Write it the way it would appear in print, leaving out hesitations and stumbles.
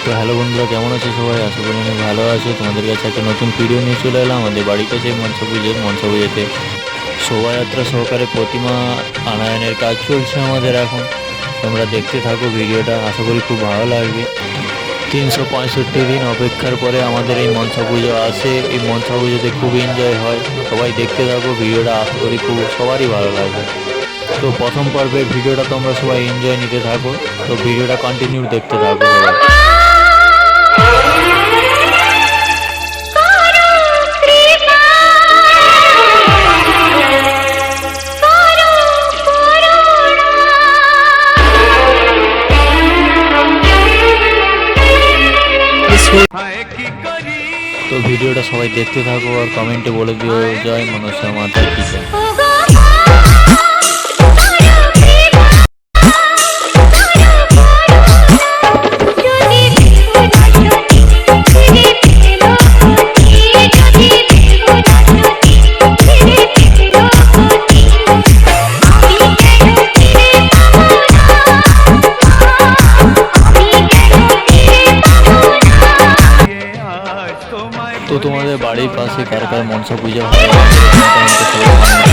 তো হ্যালো বন্ধুরা, কেমন আছো সবাই? আশা করি অনেক ভালো আছো। তোমাদের কাছে একটা নতুন ভিডিও নিয়ে চলে এলাম আমাদের বাড়িতে সেই মনসা পুজোতে শোভাযাত্রা সহকারে প্রতিমা আনায়নের কাজ চলছে আমাদের এখন। তোমরা দেখতে থাকো ভিডিওটা, আশা করি খুব ভালো লাগবে। 365 দিন অপেক্ষার পরে আমাদের এই মনসা পুজো আসে। এই মনসা পুজোতে খুব এনজয় হয়। সবাই দেখতে থাকো ভিডিওটা, আশা করি খুব সবারই ভালো লাগবে। তো প্রথম পর্বের ভিডিওটা তোমরা সবাই এনজয় নিতে থাকো। তো ভিডিওটা কন্টিনিউ দেখতে থাকো সবাই। তো ভিডিওটা সবাই দেখতে থাকো আর কমেন্টে বলে দিও জয় মনসা মাতা কি জয়। তো তোমাদের বাড়ির পাশে কার কার মনসা পূজা হয়